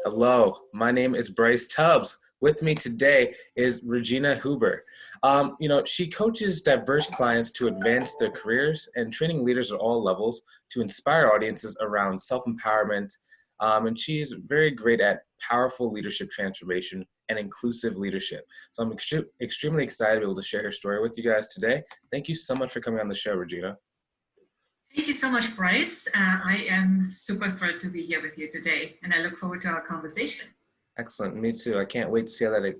Hello, my name is Bryce Tubbs. With me today is Regina Huber. She coaches diverse clients to advance their careers and training leaders at all levels to inspire audiences around self-empowerment. And she's very great at powerful leadership transformation and inclusive leadership. So I'm extremely excited to be able to share her story with you guys today. Thank you so much for coming on the show, Regina. Thank you so much, Bryce. I am super thrilled to be here with you today, and I look forward to our conversation. Excellent. Me too. I can't wait to see how that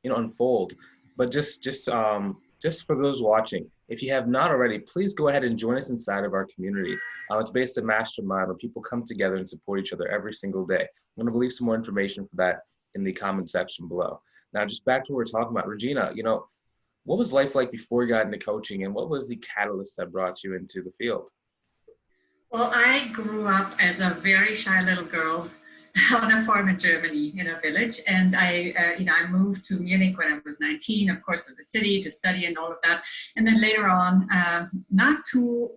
unfold. But just for those watching, if you have not already, please go ahead and join us inside of our community. It's based a mastermind where people come together and support each other every single day. I'm going to leave some more information for that in the comment section below. Now, just back to what we're talking about, Regina. What was life like before you got into coaching, and what was the catalyst that brought you into the field? Well, I grew up as a very shy little girl on a farm in Germany in a village, and I moved to Munich when I was 19, of course, to the city to study and all of that. And then later on, not too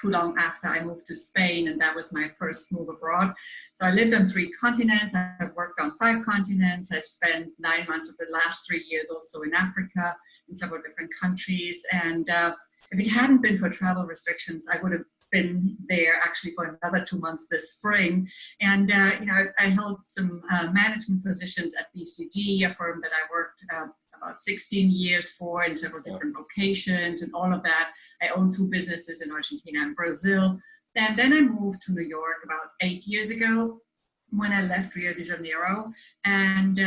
long after, I moved to Spain, and that was my first move abroad. So I lived on 3 continents. I've worked on 5 continents. I've spent 9 months of the last 3 years also in Africa, in several different countries. And if it hadn't been for travel restrictions, I would have been there actually for another 2 months this spring. And I held some management positions at BCG, a firm that I worked about 16 years for in several different locations and all of that. I own 2 businesses in Argentina and Brazil. And then I moved to New York about 8 years ago when I left Rio de Janeiro. And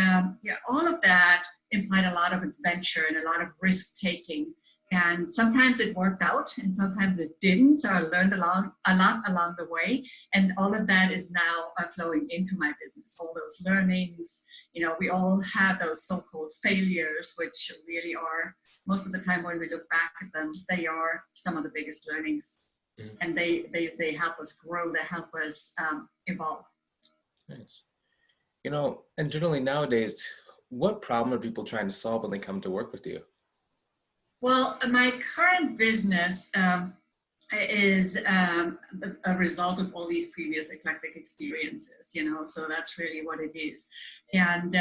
all of that implied a lot of adventure and a lot of risk taking. And sometimes it worked out and sometimes it didn't. So I learned a lot along the way. And all of that is now flowing into my business. All those learnings, we all have those so-called failures, which really are, most of the time when we look back at them, they are some of the biggest learnings. Mm-hmm. And they help us grow, they help us evolve. Nice. And generally nowadays, what problem are people trying to solve when they come to work with you? Well, my current business is a result of all these previous eclectic experiences, so that's really what it is. And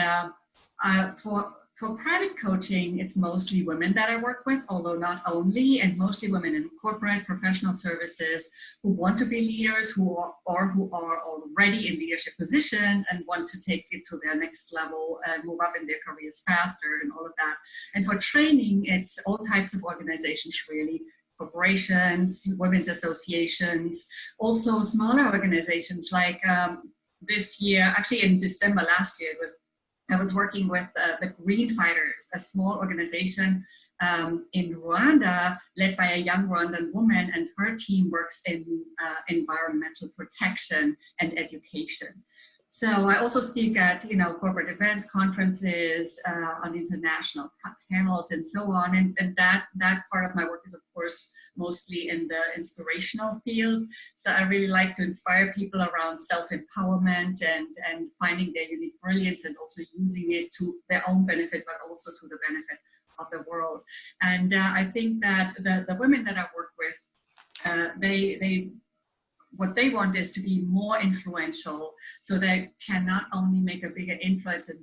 for private coaching, it's mostly women that I work with, although not only, and mostly women in corporate professional services who want to be leaders, who are already in leadership positions and want to take it to their next level and move up in their careers faster and all of that. And for training, it's all types of organizations, really. Corporations, women's associations, also smaller organizations like this year, actually in December last year, I was working with the Green Fighters, a small organization in Rwanda led by a young Rwandan woman, and her team works in environmental protection and education. So I also speak at corporate events, conferences, on international panels, and so on. And that part of my work is, of course, mostly in the inspirational field. So I really like to inspire people around self-empowerment and finding their unique brilliance and also using it to their own benefit, but also to the benefit of the world. And I think that the women that I work with, what they want is to be more influential, so they can not only make a bigger influence and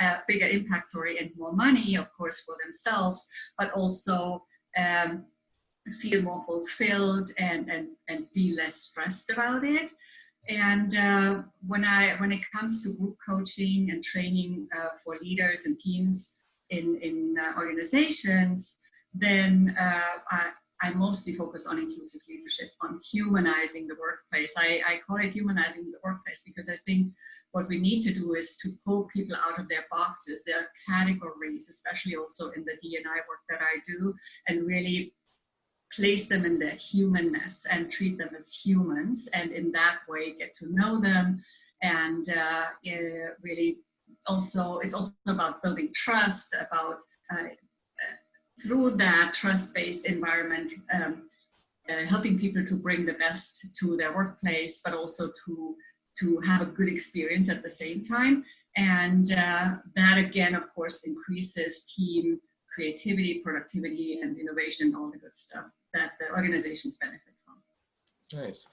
a bigger impact, and more money, of course, for themselves, but also feel more fulfilled and be less stressed about it. And when it comes to group coaching and training for leaders and teams in organizations, then I mostly focus on inclusive leadership, on humanizing the workplace. I call it humanizing the workplace because I think what we need to do is to pull people out of their boxes, their categories, especially also in the D&I work that I do, and really place them in their humanness and treat them as humans, and in that way get to know them. And really also, it's also about building trust, about through that trust-based environment, helping people to bring the best to their workplace, but also to have a good experience at the same time. And that again, of course, increases team creativity, productivity, and innovation, all the good stuff that the organizations benefit from. Nice.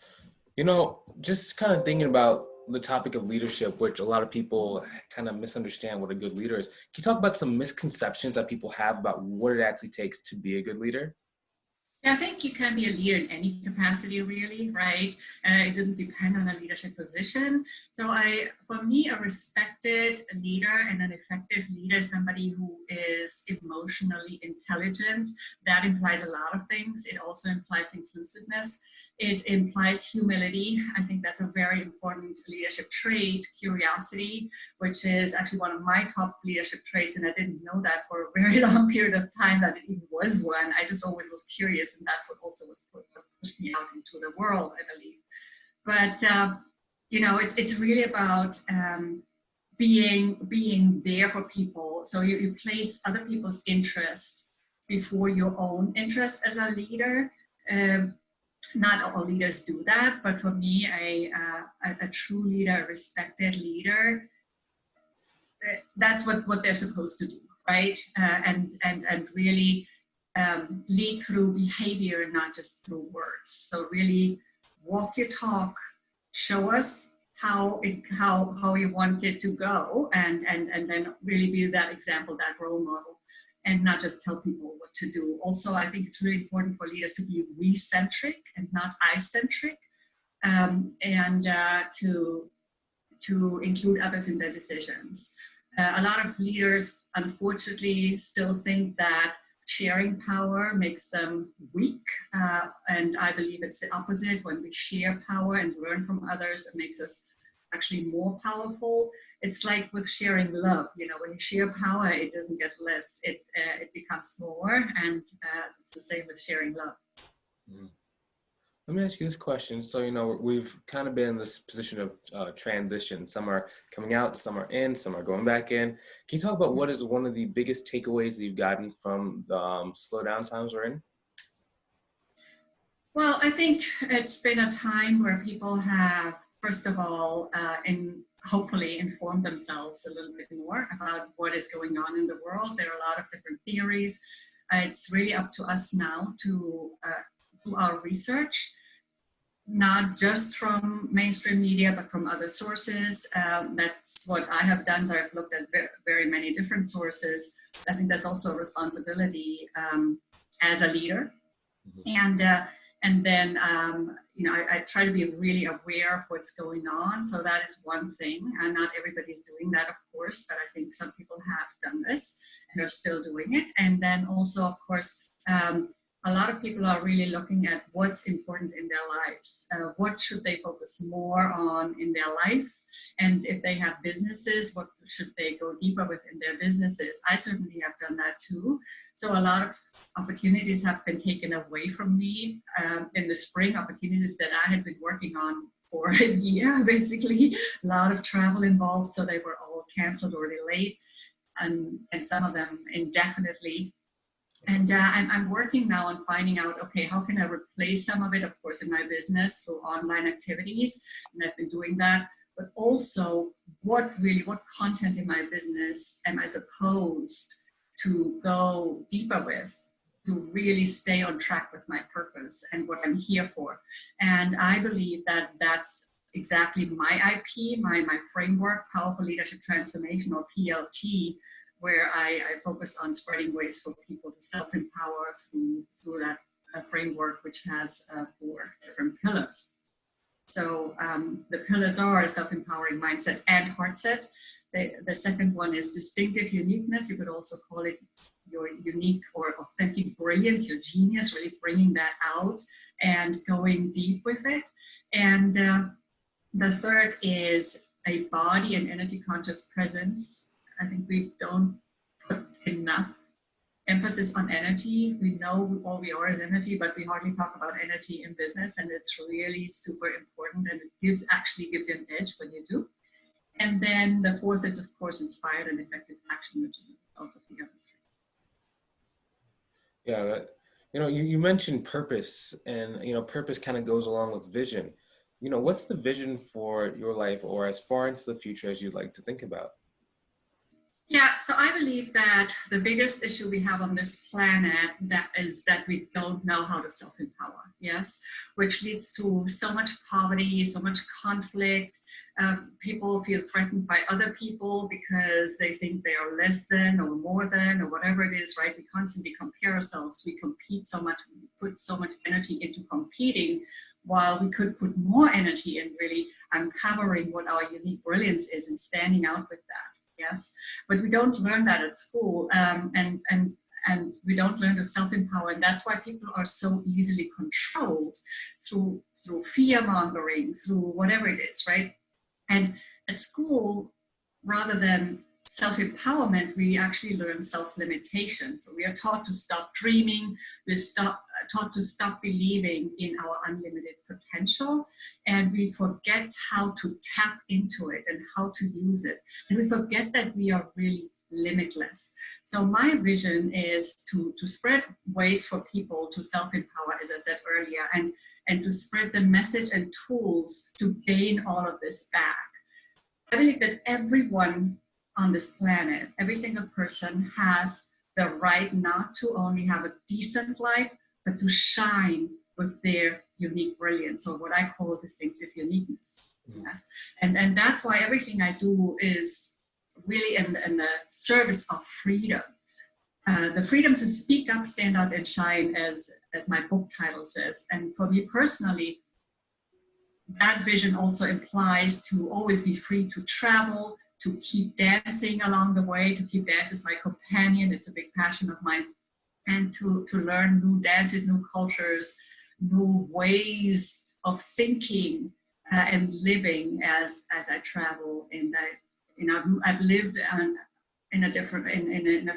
Just kind of thinking about the topic of leadership, which a lot of people kind of misunderstand what a good leader is. Can you talk about some misconceptions that people have about what it actually takes to be a good leader? Yeah, I think you can be a leader in any capacity, really, right? It doesn't depend on a leadership position. So for me, a respected leader and an effective leader is somebody who is emotionally intelligent. That implies a lot of things. It also implies inclusiveness. It implies humility. I think that's a very important leadership trait. Curiosity, which is actually one of my top leadership traits, and I didn't know that for a very long period of time that it even was one. I just always was curious, and that's what also was what pushed me out into the world, I believe. But it's really about being there for people. So you place other people's interest before your own interest as a leader. Not all leaders do that, but for me, a true leader, a respected leader, that's what they're supposed to do, right? And really lead through behavior, not just through words. So really walk your talk, show us how you want it to go, and then really be that example, that role model, and not just tell people what to do. Also, I think it's really important for leaders to be we-centric and not I-centric, and to include others in their decisions. A lot of leaders, unfortunately, still think that sharing power makes them weak. And I believe it's the opposite. When we share power and learn from others, it makes us actually more powerful. It's like with sharing love. When you share power, it doesn't get less, it becomes more. And it's the same with sharing love. Mm. Let me ask you this question. So, we've kind of been in this position of transition. Some are coming out, some are in, some are going back in. Can you talk about what is one of the biggest takeaways that you've gotten from the slowdown times we're in? Well, I think it's been a time where people have, first of all, hopefully informed themselves a little bit more about what is going on in the world. There are a lot of different theories. It's really up to us now to do our research, not just from mainstream media, but from other sources. That's what I have done. So I've looked at very many different sources. I think that's also a responsibility as a leader. And then, I try to be really aware of what's going on. So that is one thing. And not everybody's doing that, of course, but I think some people have done this and are still doing it. And then also, of course, a lot of people are really looking at what's important in their lives. What should they focus more on in their lives? And if they have businesses, what should they go deeper with in their businesses? I certainly have done that too. So a lot of opportunities have been taken away from me in the spring, opportunities that I had been working on for a year, basically. A lot of travel involved, so they were all canceled or delayed, and some of them indefinitely. And I'm working now on finding out, okay, how can I replace some of it, of course, in my business through online activities, and I've been doing that, but also what content in my business am I supposed to go deeper with to really stay on track with my purpose and what I'm here for. And I believe that that's exactly my IP, my framework, Powerful Leadership Transformation, or PLT, where I focus on spreading ways for people to self-empower through that framework, which has 4 different pillars. So the pillars are self-empowering mindset and heart set. The second one is distinctive uniqueness. You could also call it your unique or authentic brilliance, your genius, really bringing that out and going deep with it. And the third is a body and energy conscious presence. I think we don't put enough emphasis on energy. We know all we are is energy, but we hardly talk about energy in business, and it's really super important, and it actually gives you an edge when you do. And then the fourth is, of course, inspired and effective action, which is a result of the other 3. Yeah, you mentioned purpose, and purpose kind of goes along with vision. What's the vision for your life, or as far into the future as you'd like to think about? Yeah, so I believe that the biggest issue we have on this planet that is that we don't know how to self-empower, yes, which leads to so much poverty, so much conflict. People feel threatened by other people because they think they are less than or more than or whatever it is, right? We constantly compare ourselves. We compete so much, we put so much energy into competing while we could put more energy in really uncovering what our unique brilliance is and standing out with that. Yes, but we don't learn that at school, and we don't learn to self-empower, and that's why people are so easily controlled through fear mongering, through whatever it is, right? And at school, rather than self-empowerment, we actually learn self-limitation. So we are taught to stop dreaming, taught to stop believing in our unlimited potential, and we forget how to tap into it and how to use it. And we forget that we are really limitless. So my vision is to spread ways for people to self-empower, as I said earlier, and to spread the message and tools to gain all of this back. I believe that everyone on this planet, every single person has the right not to only have a decent life, but to shine with their unique brilliance, or what I call distinctive uniqueness. Mm. Yes. And that's why everything I do is really in the service of freedom. The freedom to speak up, stand out, and shine, as my book title says. And for me personally, that vision also implies to always be free to travel, to keep dancing along the way, to keep dance as my companion. It's a big passion of mine. And to learn new dances, new cultures, new ways of thinking and living as I travel. And I've lived in a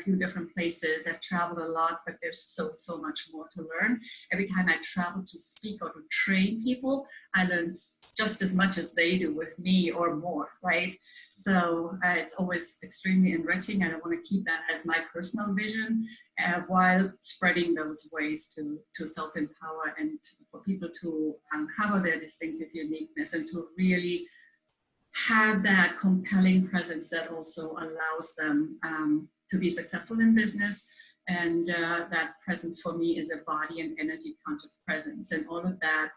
few different places. I've traveled a lot, but there's so much more to learn. Every time I travel to speak or to train people, I learn just as much as they do with me or more, right? So it's always extremely enriching, and I want to keep that as my personal vision while spreading those ways to self-empower and for people to uncover their distinctive uniqueness and to really have that compelling presence that also allows them to be successful in business. And that presence for me is a body and energy conscious presence. And all of that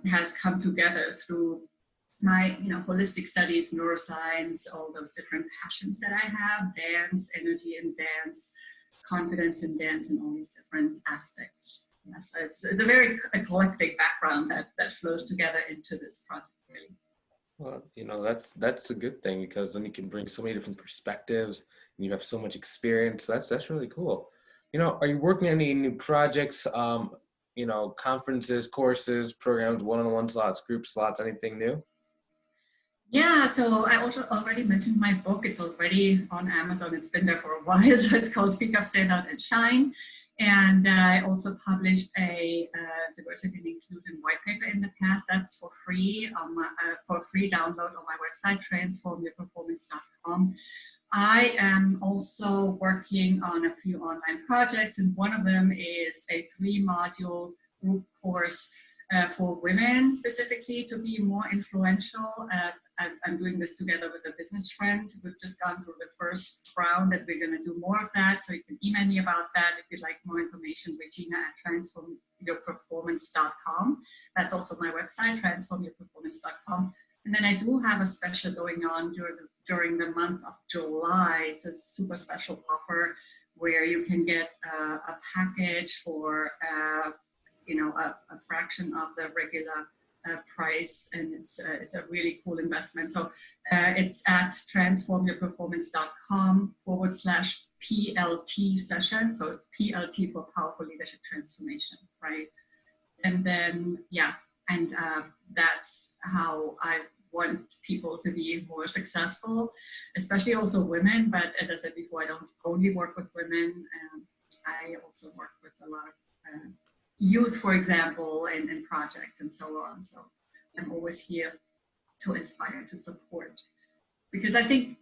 has come together through my holistic studies, neuroscience, all those different passions that I have, dance, energy in dance, confidence in dance, and all these different aspects. Yes, it's a very eclectic background that flows together into this project, really. Well, that's a good thing, because then you can bring so many different perspectives and you have so much experience. That's really cool. Are you working on any new projects, conferences, courses, programs, one-on-one slots, group slots, anything new? Yeah, so I also already mentioned my book. It's already on Amazon. It's been there for a while. So it's called Speak Up, Stand Out, and Shine. And I also published a diversity and inclusion white paper in the past. That's for free, for free download on my website, transformyourperformance.com. I am also working on a few online projects, and one of them is a 3-module group course for women specifically to be more influential. I'm doing this together with a business friend. We've just gone through the first round, and we're going to do more of that. So you can email me about that if you'd like more information, Regina at transformyourperformance.com. That's also my website, transformyourperformance.com. And then I do have a special going on during the month of July. It's a super special offer where you can get a package for a fraction of the regular price, and it's a really cool investment. So it's at transformyourperformance.com/PLT session. So it's PLT for Powerful Leadership Transformation, right? And then, that's how I want people to be more successful, especially also women. But as I said before, I don't only work with women. I also work with a lot of youth, for example, and projects and so on. So I'm always here to inspire, to support, because I think,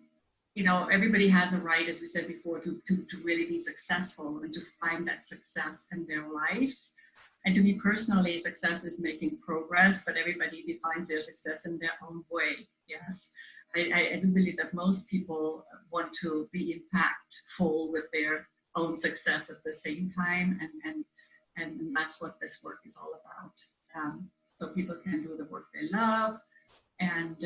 everybody has a right, as we said before, to really be successful and to find that success in their lives. And to me personally, success is making progress, but everybody defines their success in their own way. Yes. I do believe that most people want to be impactful with their own success at the same time, and that's what this work is all about. So people can do the work they love and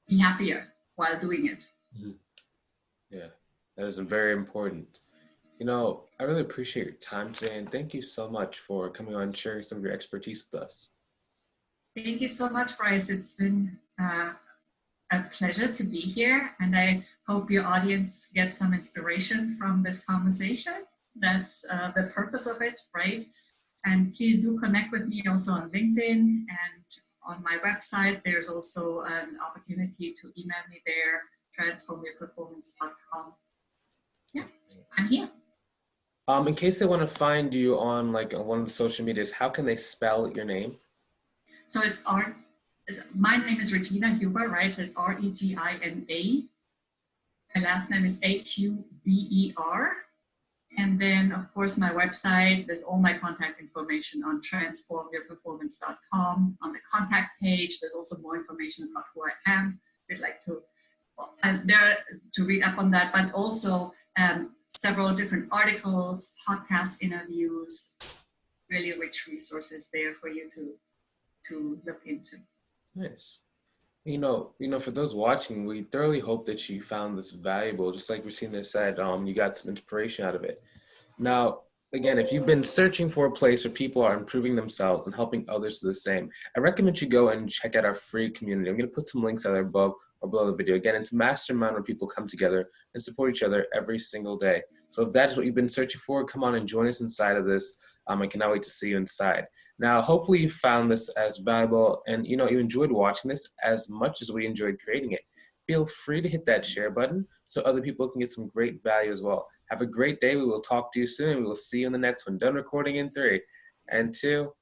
be happier while doing it. Mhm. Yeah, that is very important. You know, I really appreciate your time today, and thank you so much for coming on and sharing some of your expertise with us. Thank you so much, Bryce. It's been a pleasure to be here, and I hope your audience gets some inspiration from this conversation. That's the purpose of it, right? And please do connect with me also on LinkedIn, and on my website, there's also an opportunity to email me there, transformyourperformance.com. Yeah, I'm here. In case they want to find you on like on one of the social medias, how can they spell your name? So my name is Regina Huber, right? So it's Regina. My last name is Huber. And then, of course, my website, there's all my contact information on transformyourperformance.com. On the contact page, there's also more information about who I am. If you'd like to, I'm there to read up on that, but also several different articles, podcast interviews, really rich resources there for you to look into. Nice. For those watching, we thoroughly hope that you found this valuable. Just like Regina said, you got some inspiration out of it. Now, again, if you've been searching for a place where people are improving themselves and helping others do the same, I recommend you go and check out our free community. I'm going to put some links out there above or below the video. Again, it's a mastermind where people come together and support each other every single day. So if that's what you've been searching for, come on and join us inside of this. I cannot wait to see you inside. Now, hopefully you found this as valuable and you enjoyed watching this as much as we enjoyed creating it. Feel free to hit that share button so other people can get some great value as well. Have a great day. We will talk to you soon. We will see you in the next one. Done recording in 3 and 2